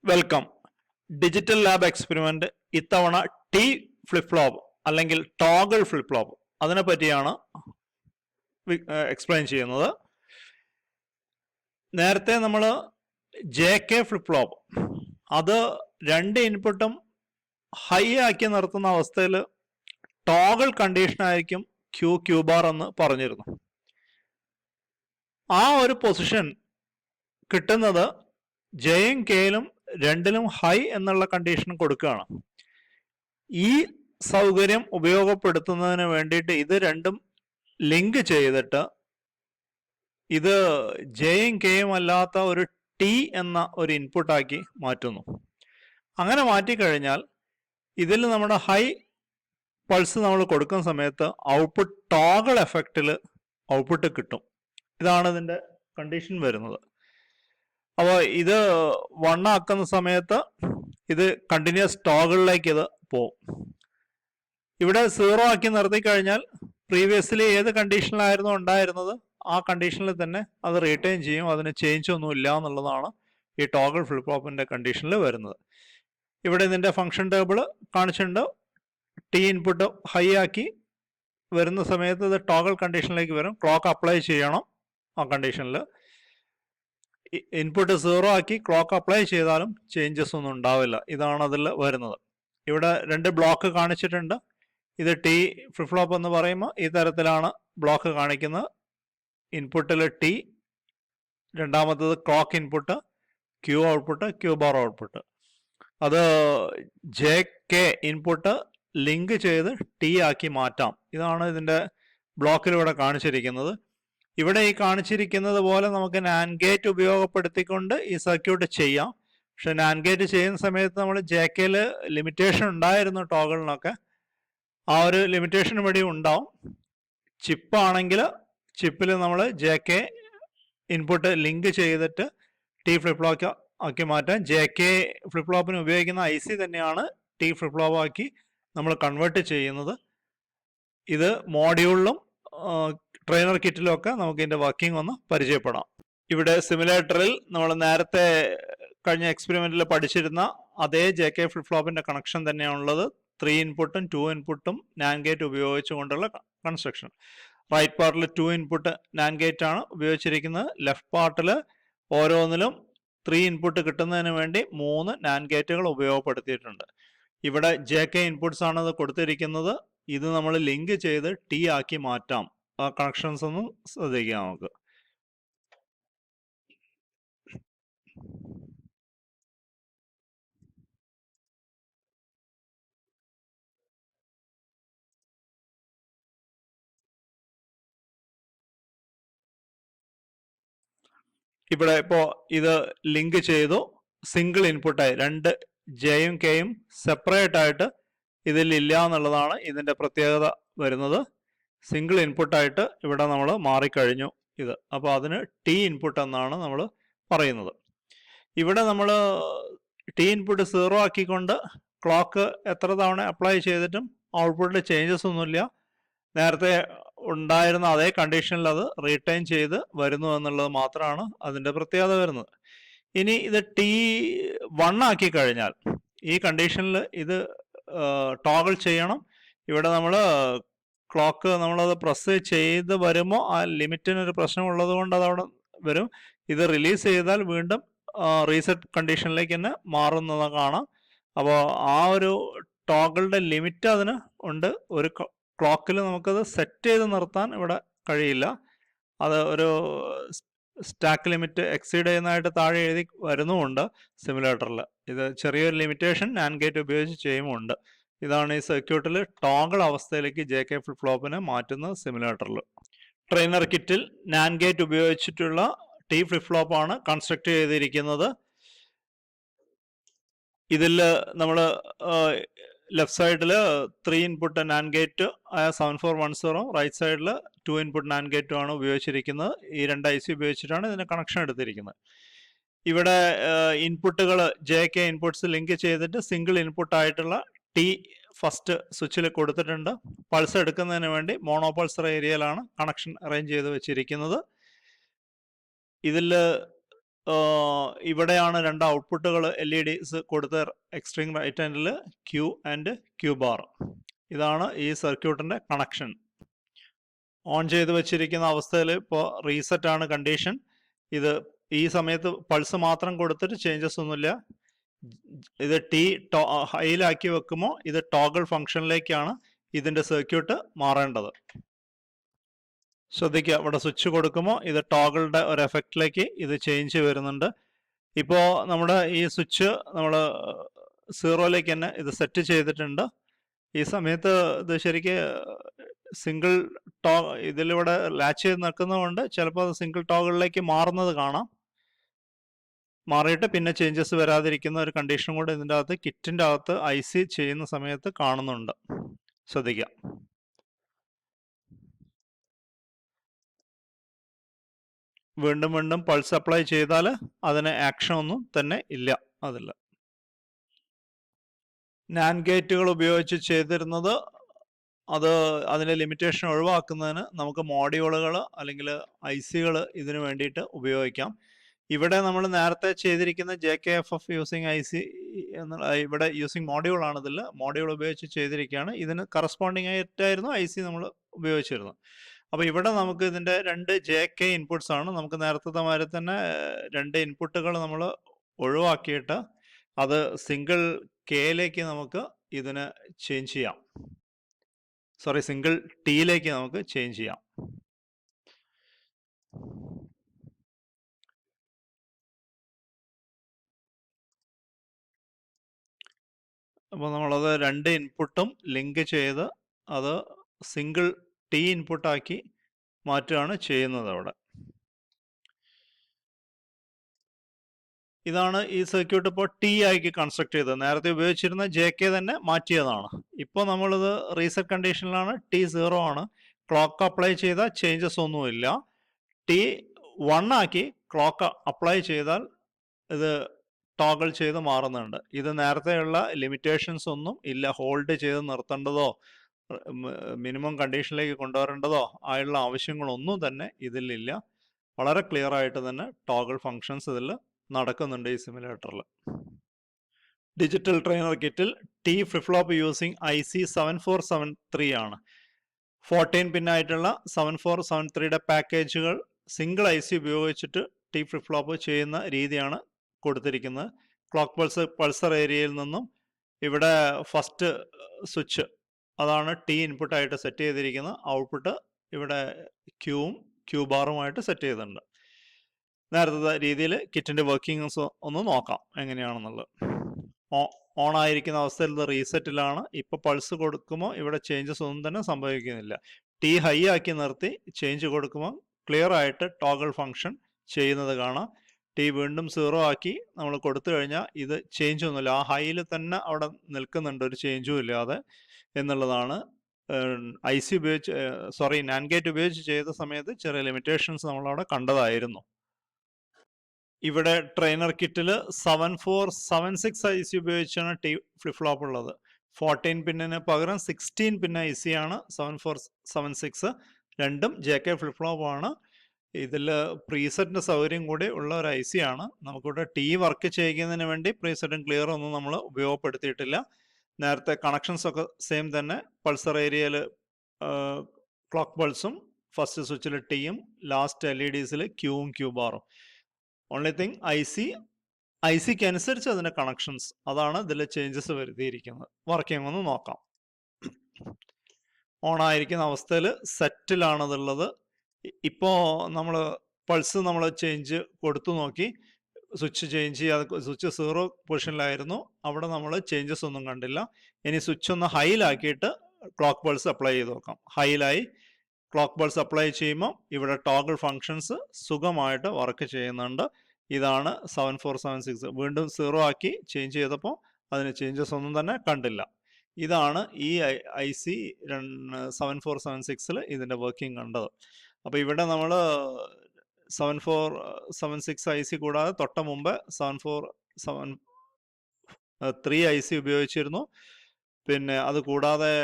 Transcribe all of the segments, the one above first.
Welcome. Digital lab experiment ഇത്തവണ T flip flop അല്ലെങ്കിൽ toggle flip flop അതിനെ പറ്റിയാണ് എക്സ്പ്ലെയിൻ ചെയ്യുന്നത്. നേരത്തെ നമ്മൾ JK ഫ്ലിപ്പ് ഫ്ലോപ്പ് അത് രണ്ട് ഇൻപുട്ടും ഹൈ ആക്കി നിർത്തുന്ന അവസ്ഥയിൽ ടോഗിൾ കണ്ടീഷൻ ആയിരിക്കും ക്യൂ ബാർ എന്ന് പറഞ്ഞിരുന്നു. ആ ഒരു പൊസിഷൻ കിട്ടുന്നത് ജെയും കെയിലും രണ്ടിലും ഹൈ എന്നുള്ള കണ്ടീഷൻ കൊടുക്കുകയാണ്. ഈ സൗകര്യം ഉപയോഗപ്പെടുത്തുന്നതിന് വേണ്ടിയിട്ട് ഇത് രണ്ടും ലിങ്ക് ചെയ്തിട്ട് ഇത് ജെയും കെയും അല്ലാത്ത ഒരു ടി എന്ന ഒരു ഇൻപുട്ടാക്കി മാറ്റുന്നു. അങ്ങനെ മാറ്റിക്കഴിഞ്ഞാൽ ഇതിൽ നമ്മുടെ ഹൈ പൾസ് നമ്മൾ കൊടുക്കുന്ന സമയത്ത് ഔട്ട്പുട്ട് ടോഗിൾ എഫക്റ്റിൽ ഔട്ട്പുട്ട് കിട്ടും. ഇതാണ് ഇതിൻ്റെ കണ്ടീഷൻ വരുന്നത്. അപ്പോൾ ഇത് 1 ആക്കുന്ന സമയത്ത് ഇത് കണ്ടിന്യൂസ് ടോഗിളിലേക്ക് ഇത് പോവും. ഇവിടെ 0 ആക്കി നിർത്തി കഴിഞ്ഞാൽ പ്രീവിയസ്ലി ഏത് കണ്ടീഷനിലായിരുന്നു ഉണ്ടായിരുന്നത് ആ കണ്ടീഷനിൽ തന്നെ അത് റീറ്റെയിൻ ചെയ്യും. അതിന് ചേഞ്ച് ഒന്നും ഇല്ല എന്നുള്ളതാണ് ഈ ടോഗിൾ ഫ്ലിപ്പ് ഫ്ലോപ്പിൻ്റെ കണ്ടീഷനിൽ വരുന്നത്. ഇവിടെ ഇതിൻ്റെ ഫംഗ്ഷൻ ടേബിൾ കാണിച്ചിട്ടുണ്ട്. ടി ഇൻപുട്ട് ഹൈ ആക്കി വരുന്ന സമയത്ത് ഇത് ടോഗിൾ കണ്ടീഷനിലേക്ക് വരും. ക്ലോക്ക് അപ്ലൈ ചെയ്യണം. ആ കണ്ടീഷനിൽ ഇൻപുട്ട് 0 ആക്കി ക്ലോക്ക് അപ്ലൈ ചെയ്താലും ചേഞ്ചസ് ഒന്നും ഉണ്ടാവില്ല. ഇതാണ് അതിൽ വരുന്നത്. ഇവിടെ 2 ബ്ലോക്ക് കാണിച്ചിട്ടുണ്ട്. ഇത് ടി ഫ്ലിപ്പ് ഫ്ലോപ്പ് എന്ന് പറയുമ്പോൾ ഈ തരത്തിലാണ് ബ്ലോക്ക് കാണിക്കുന്നത്. ഇൻപുട്ടിൽ ടി, രണ്ടാമത്തത് clock input, Q output, Q bar output. അത് JK ഇൻപുട്ട് ലിങ്ക് ചെയ്ത് ടി ആക്കി മാറ്റാം. ഇതാണ് ഇതിൻ്റെ ബ്ലോക്കിലൂടെ കാണിച്ചിരിക്കുന്നത്. ഇവിടെ ഈ കാണിച്ചിരിക്കുന്നത് പോലെ നമുക്ക് NAND ഗേറ്റ് ഉപയോഗപ്പെടുത്തിക്കൊണ്ട് ഈ സർക്യൂട്ട് ചെയ്യാം. പക്ഷെ NAND ഗേറ്റ് ചെയ്യുന്ന സമയത്ത് നമ്മൾ JKയിൽ ലിമിറ്റേഷൻ ഉണ്ടായിരുന്നു ടോഗിളിനൊക്കെ. ആ ഒരു ലിമിറ്റേഷൻ ഇവിടെ ഉണ്ടാവും. ചിപ്പാണെങ്കിൽ ചിപ്പിൽ നമ്മൾ JK ഇൻപുട്ട് ലിങ്ക് ചെയ്തിട്ട് ടി ഫ്ലിപ്പ് ഫ്ലോപ്പ് ആക്കി മാറ്റാം. JK ഫ്ലിപ്പ് ഫ്ലോപ്പിന് ഉപയോഗിക്കുന്ന IC തന്നെയാണ് ടി ഫ്ലിപ്പ് ഫ്ലോപ്പ് ആക്കി നമ്മൾ കൺവേർട്ട് ചെയ്യുന്നത്. ഇത് മോഡ്യൂളിലും ട്രെയിനർ കിറ്റിലും ഒക്കെ നമുക്ക് ഇതിൻ്റെ വർക്കിംഗ് ഒന്ന് പരിചയപ്പെടാം. ഇവിടെ സിമുലേറ്ററിൽ നമ്മൾ നേരത്തെ കഴിഞ്ഞ എക്സ്പെരിമെൻറ്റിൽ പഠിച്ചിരുന്ന അതേ JK ഫ്ലിപ്പ് ഫ്ലോപ്പിൻ്റെ കണക്ഷൻ തന്നെയാണുള്ളത്. 3 ഇൻപുട്ടും 2 ഇൻപുട്ടും NAND ഗേറ്റ് ഉപയോഗിച്ചുകൊണ്ടുള്ള കൺസ്ട്രക്ഷൻ. റൈറ്റ് പാർട്ടിൽ 2 ഇൻപുട്ട് NAND ഗേറ്റ് ആണ് ഉപയോഗിച്ചിരിക്കുന്നത്. ലെഫ്റ്റ് പാർട്ടിൽ ഓരോന്നിലും 3 ഇൻപുട്ട് കിട്ടുന്നതിന് വേണ്ടി 3 NAND ഗേറ്റുകൾ ഉപയോഗപ്പെടുത്തിയിട്ടുണ്ട്. ഇവിടെ JK ഇൻപുട്ട്സ് ആണ് ഇത് കൊടുത്തിരിക്കുന്നത്. ഇത് നമ്മൾ ലിങ്ക് ചെയ്ത് ടി ആക്കി മാറ്റാം. ആ കണക്ഷൻസ് ഒന്ന് ശ്രദ്ധിക്കാം നമുക്ക്. ഇവിടെ ഇപ്പോൾ ഇത് ലിങ്ക് ചെയ്തു. സിംഗിൾ ഇൻപുട്ടായി 2 ജെയും കെയും സെപ്പറേറ്റ് ആയിട്ട് ഇതിൽ ഇല്ല എന്നുള്ളതാണ് ഇതിൻ്റെ പ്രത്യേകത വരുന്നത്. സിംഗിൾ ഇൻപുട്ടായിട്ട് ഇവിടെ നമ്മൾ മാറിക്കഴിഞ്ഞു ഇത്. അപ്പോൾ അതിന് ടി ഇൻപുട്ട് എന്നാണ് നമ്മൾ പറയുന്നത്. ഇവിടെ നമ്മൾ ടി ഇൻപുട്ട് 0 ആക്കിക്കൊണ്ട് ക്ലോക്ക് എത്ര തവണ അപ്ലൈ ചെയ്തിട്ടും ഔട്ട്പുട്ടിൽ ചേഞ്ചസ് ഒന്നുമില്ല. നേരത്തെ ഉണ്ടായിരുന്ന അതേ കണ്ടീഷനിൽ അത് റീറ്റെയിൻ ചെയ്ത് വരുന്നു എന്നുള്ളത് മാത്രമാണ് അതിൻ്റെ പ്രത്യേകത വരുന്നത്. ഇനി ഇത് T1 ആക്കി കഴിഞ്ഞാൽ ഈ കണ്ടീഷനിൽ ഇത് ടോഗിൾ ചെയ്യണം. ഇവിടെ നമ്മൾ ക്ലോക്ക് നമ്മളത് പ്രസ് ചെയ്ത് വരുമ്പോൾ ആ ലിമിറ്റിനൊരു പ്രശ്നമുള്ളത് കൊണ്ട് അതവിടെ വരും. ഇത് റിലീസ് ചെയ്താൽ വീണ്ടും റീസെറ്റ് കണ്ടീഷനിലേക്ക് തന്നെ മാറുന്നത് കാണാം. അപ്പോൾ ആ ഒരു ടോഗിളുടെ ലിമിറ്റ് അതിന് ഉണ്ട്. ഒരു ക്ലോക്കിൽ നമുക്കത് സെറ്റ് ചെയ്ത് നിർത്താൻ ഇവിടെ കഴിയില്ല. അത് ഒരു സ്റ്റാക്ക് ലിമിറ്റ് എക്സീഡ് ചെയ്യുന്നതായിട്ട് താഴെ എഴുതി വരുന്നുമുണ്ട് സിമുലേറ്ററിൽ. ഇത് ചെറിയൊരു ലിമിറ്റേഷൻ NAND ഗേറ്റ് ഉപയോഗിച്ച് ചെയ്യുമുണ്ട്. ഇതാണ് ഈ സർക്യൂട്ടിൽ ടോഗിൾ അവസ്ഥയിലേക്ക് JK ഫ്ലിപ്പ് ഫ്ലോപ്പിനെ മാറ്റുന്ന സിമുലേറ്ററിൽ. ട്രെയിനർ കിറ്റിൽ NAND ഗേറ്റ് ഉപയോഗിച്ചിട്ടുള്ള ടി ഫ്ലിപ്പ് ഫ്ലോപ്പാണ് കൺസ്ട്രക്ട് ചെയ്തിരിക്കുന്നത്. ഇതിൽ നമ്മൾ ലെഫ്റ്റ് സൈഡിൽ 3 ഇൻപുട്ട് NAND ഗേറ്റ് ആയ 7410, റൈറ്റ് സൈഡിൽ 2 ഇൻപുട്ട് NAND ഗേറ്റും ആണ് ഉപയോഗിച്ചിരിക്കുന്നത്. ഈ 2 IC ഉപയോഗിച്ചിട്ടാണ് ഇതിന് കണക്ഷൻ എടുത്തിരിക്കുന്നത്. ഇവിടെ ഇൻപുട്ടുകൾ JK ഇൻപുട്ട്സ് ലിങ്ക് ചെയ്തിട്ട് സിംഗിൾ ഇൻപുട്ടായിട്ടുള്ള ടി ഫസ്റ്റ് സ്വിച്ചിൽ കൊടുത്തിട്ടുണ്ട്. പൾസ് എടുക്കുന്നതിന് വേണ്ടി മോണോപൾസർ ഏരിയയിലാണ് കണക്ഷൻ അറേഞ്ച് ചെയ്ത് വെച്ചിരിക്കുന്നത്. ഇതിൽ ഇവിടെയാണ് രണ്ട് ഔട്ട്പുട്ടുകൾ LEDs കൊടുത്ത എക്സ്ട്രീം റൈറ്റ് ഹാൻഡിൽ Q ആൻഡ് Q ബാർ. ഇതാണ് ഈ സർക്യൂട്ടിൻ്റെ കണക്ഷൻ. ഓൺ ചെയ്ത് വെച്ചിരിക്കുന്ന അവസ്ഥയിൽ ഇപ്പോൾ റീസെറ്റ് ആണ് കണ്ടീഷൻ. ഇത് ഈ സമയത്ത് പൾസ് മാത്രം കൊടുത്തിട്ട് ചേഞ്ചസ് ഒന്നുമില്ല. ഇത് ഹൈയിലാക്കി വെക്കുമ്പോൾ ഇത് ടോഗിൾ ഫംഗ്ഷനിലേക്കാണ് ഇതിൻ്റെ സർക്യൂട്ട് മാറേണ്ടത്. ശ്രദ്ധിക്കുക, ഇവിടെ സ്വിച്ച് കൊടുക്കുമ്പോൾ ഇത് ടോഗിളുടെ ഒരു എഫക്റ്റിലേക്ക് ഇത് ചേഞ്ച് വരുന്നുണ്ട്. ഇപ്പോൾ നമ്മുടെ ഈ സ്വിച്ച് നമ്മൾ 0ലേക്ക് തന്നെ ഇത് സെറ്റ് ചെയ്തിട്ടുണ്ട്. ഈ സമയത്ത് ഇത് ശരിക്ക് സിംഗിൾ ഇതിലിവിടെ ലാച്ച് ചെയ്ത് നിൽക്കുന്നതുകൊണ്ട് ചിലപ്പോൾ അത് സിംഗിൾ ടോഗിളിലേക്ക് മാറുന്നത് കാണാം. മാറിയിട്ട് പിന്നെ ചേഞ്ചസ് വരാതിരിക്കുന്ന ഒരു കണ്ടീഷൻ കൂടെ ഇതിൻ്റെ അകത്ത് കിറ്റിൻ്റെ അകത്ത് IC ചെയ്യുന്ന സമയത്ത് കാണുന്നുണ്ട്. ശ്രദ്ധിക്കാം. വീണ്ടും വീണ്ടും പൾസ് അപ്ലൈ ചെയ്താൽ അതിന് ആക്ഷൻ ഒന്നും തന്നെ ഇല്ല. അതില്ല. NAND ഗേറ്റുകൾ ഉപയോഗിച്ച് ചെയ്തിരുന്നത് അത് അതിൻ്റെ ലിമിറ്റേഷൻ ഒഴിവാക്കുന്നതിന് നമുക്ക് മോഡ്യൂളുകൾ അല്ലെങ്കിൽ ICകൾ ഇതിനു വേണ്ടിയിട്ട് ഉപയോഗിക്കാം. ഇവിടെ നമ്മൾ നേരത്തെ ചെയ്തിരിക്കുന്ന JKFF യൂസിങ് IC ഇവിടെ യൂസിങ് മോഡ്യൂളാണ്. ഇതിൽ മോഡ്യൂൾ ഉപയോഗിച്ച് ചെയ്തിരിക്കുകയാണ്. ഇതിന് കറസ്പോണ്ടിങ് ആയിട്ടായിരുന്നു IC നമ്മൾ ഉപയോഗിച്ചിരുന്നത്. അപ്പോൾ ഇവിടെ നമുക്ക് ഇതിൻ്റെ 2 JK ഇൻപുട്സ് ആണ്. നമുക്ക് നേരത്തെ മാതിരി തന്നെ 2 ഇൻപുട്ടുകൾ നമ്മൾ ഒഴിവാക്കിയിട്ട് അത് സിംഗിൾ Kയിലേക്ക് നമുക്ക് ഇതിനെ ചേഞ്ച് ചെയ്യാം. സിംഗിൾ Tയിലേക്ക് നമുക്ക് ചേഞ്ച് ചെയ്യാം. അപ്പോൾ നമ്മളത് 2 ഇൻപുട്ടും ലിങ്ക് ചെയ്ത് അത് സിംഗിൾ T ഇൻപുട്ടാക്കി മാറ്റുകയാണ് ചെയ്യുന്നത് അവിടെ. ഇതാണ് ഈ സർക്യൂട്ട് ഇപ്പോൾ T ആക്കി കൺസ്ട്രക്ട് ചെയ്തത്. നേരത്തെ ഉപയോഗിച്ചിരുന്ന JK തന്നെ മാറ്റിയതാണ്. ഇപ്പോൾ നമ്മളിത് റീസെറ്റ് കണ്ടീഷനിലാണ്. T 0 ആണ്. ക്ലോക്ക് അപ്ലൈ ചെയ്താൽ ചേഞ്ചസ് ഒന്നുമില്ല. T 1 ആക്കി ക്ലോക്ക് അപ്ലൈ ചെയ്താൽ ഇത് ടോഗിൾ ചെയ്ത് മാറുന്നുണ്ട്. ഇത് നേരത്തെയുള്ള ലിമിറ്റേഷൻസ് ഒന്നും ഇല്ല. ഹോൾഡ് ചെയ്ത് നിർത്തേണ്ടതോ മിനിമം കണ്ടീഷനിലേക്ക് കൊണ്ടുവരേണ്ടതോ ആയുള്ള ആവശ്യങ്ങളൊന്നും തന്നെ ഇതിലില്ല. വളരെ ക്ലിയർ ആയിട്ട് തന്നെ ടോഗിൾ ഫങ്ഷൻസ് ഇതിൽ നടക്കുന്നുണ്ട് ഈ സിമുലേറ്ററിൽ. ഡിജിറ്റൽ ട്രെയിനർ കിറ്റിൽ T flip flop using IC 7473 ആണ്. 14 പിന്നായിട്ടുള്ള 7473യുടെ പാക്കേജുകൾ സിംഗിൾ IC ഉപയോഗിച്ചിട്ട് T ഫ്ലിപ്പ് ഫ്ലോപ്പ് ചെയ്യുന്ന രീതിയാണ് കൊടുത്തിരിക്കുന്നത്. ക്ലോക്ക് പൾസർ ഏരിയയിൽ നിന്നും ഇവിടെ ഫസ്റ്റ് സ്വിച്ച് അതാണ് T ഇൻപുട്ടായിട്ട് സെറ്റ് ചെയ്തിരിക്കുന്നത്. ഔട്ട്പുട്ട് ഇവിടെ Qയും Q ബാറുമായിട്ട് സെറ്റ് ചെയ്തിട്ടുണ്ട്. നേരത്തെ രീതിയിൽ കിറ്റിൻ്റെ വർക്കിംഗ്സ് ഒന്ന് നോക്കാം എങ്ങനെയാണെന്നുള്ളത്. ഓൺ ആയിരിക്കുന്ന അവസ്ഥയിൽ ഇത് റീസെറ്റിലാണ്. ഇപ്പോൾ പൾസ് കൊടുക്കുമ്പോൾ ഇവിടെ ചേഞ്ചസ് ഒന്നും തന്നെ സംഭവിക്കുന്നില്ല. T ഹൈ ആക്കി നിർത്തി ചേഞ്ച് കൊടുക്കുമ്പോൾ ക്ലിയർ ആയിട്ട് ടോഗിൾ ഫങ്ഷൻ ചെയ്യുന്നത് കാണാം. T വീണ്ടും 0 ആക്കി നമ്മൾ കൊടുത്തു കഴിഞ്ഞാൽ ഇത് ചേഞ്ച് ഒന്നുമില്ല. ആ ഹൈയിൽ തന്നെ അവിടെ നിൽക്കുന്നുണ്ട്, ഒരു ചേഞ്ചും ഇല്ലാതെ എന്നുള്ളതാണ്. IC ഉപയോഗിച്ച് NAND ഗേറ്റ് ഉപയോഗിച്ച് ചെയ്ത സമയത്ത് ചെറിയ ലിമിറ്റേഷൻസ് നമ്മളവിടെ കണ്ടതായിരുന്നു. ഇവിടെ ട്രെയിനർ കിറ്റിൽ 7476 IC ഉപയോഗിച്ചാണ് T ഫ്ലിപ്പ് ഫ്ലോപ്പ് ഉള്ളത്. 14 പിന്നിന് പകരം 16 പിൻ IC ആണ് 7476. രണ്ടും JK ഫ്ലിപ്പ് ഫ്ലോപ്പ് ആണ്. ഇതിൽ പ്രീസെറ്റിൻ്റെ സൗകര്യം കൂടി ഉള്ള ഒരു IC ആണ്. നമുക്കിവിടെ T വർക്ക് ചെയ്യുന്നതിന് വേണ്ടി പ്രീസെറ്റും ക്ലിയർ ഒന്നും നമ്മൾ ഉപയോഗപ്പെടുത്തിയിട്ടില്ല. നേരത്തെ കണക്ഷൻസ് ഒക്കെ സെയിം തന്നെ. പൾസർ ഏരിയയിൽ ക്ലോക്ക് പൾസും ഫസ്റ്റ് സ്വിച്ചിൽ Tയും ലാസ്റ്റ് LEDസിൽ Qയും Q ബാറും. ഓൺലി തിങ് ICക്ക് അനുസരിച്ച് അതിൻ്റെ കണക്ഷൻസ്, അതാണ് ഇതിൽ ചേഞ്ചസ് വരുത്തിയിരിക്കുന്നത്. വർക്കിംഗ് ഒന്ന് നോക്കാം. ഓൺ ആയിരിക്കുന്ന അവസ്ഥയിൽ സെറ്റിലാണതുള്ളത്. ഇപ്പോൾ നമ്മൾ പൾസ് നമ്മൾ ചേഞ്ച് കൊടുത്തു നോക്കി. സ്വിച്ച് ചേഞ്ച് ചെയ്യാതെ സ്വിച്ച് 0 പൊസിഷനിലായിരുന്നു. അവിടെ നമ്മൾ ചേഞ്ചസ് ഒന്നും കണ്ടില്ല. ഇനി സ്വിച്ച് ഒന്ന് ഹൈയിലാക്കിയിട്ട് ക്ലോക്ക് പൾസ് അപ്ലൈ ചെയ്ത് നോക്കാം. ഹൈയിലായി ക്ലോക്ക് പൾസ് അപ്ലൈ ചെയ്യുമ്പോൾ ഇവിടെ ടോഗിൾ ഫങ്ഷൻസ് സുഖമായിട്ട് വർക്ക് ചെയ്യുന്നുണ്ട്. ഇതാണ് 7476. വീണ്ടും 0 ആക്കി ചേഞ്ച് ചെയ്തപ്പോൾ അതിന് ചേഞ്ചസ് ഒന്നും തന്നെ കണ്ടില്ല. ഇതാണ് ഈ IC 7476 ഇതിൻ്റെ വർക്കിംഗ് കണ്ടത്. അപ്പോൾ ഇവിടെ നമ്മൾ 7476 IC കൂടാതെ തൊട്ട മുമ്പ് 7473 IC ഉപയോഗിച്ചിരുന്നു. പിന്നെ അത് കൂടാതെ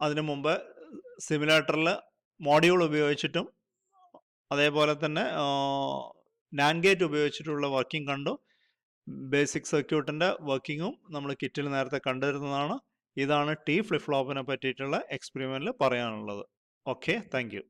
അതിനു മുമ്പ് സിമുലേറ്ററിൽ മോഡ്യൂൾ ഉപയോഗിച്ചിട്ടും അതേപോലെ തന്നെ നാൻഡ് ഗേറ്റ് ഉപയോഗിച്ചിട്ടുള്ള വർക്കിംഗ് കണ്ടു. ബേസിക് സർക്യൂട്ടിൻ്റെ വർക്കിങ്ങും നമ്മൾ കിറ്റിൽ നേരത്തെ കണ്ടിരുന്നതാണ്. ഇതാണ് ടി ഫ്ലിപ്പ് ഫ്ലോപ്പിനെ പറ്റിയിട്ടുള്ള എക്സ്പെരിമെൻറ്റിൽ പറയാനുള്ളത്. Okay, thank you.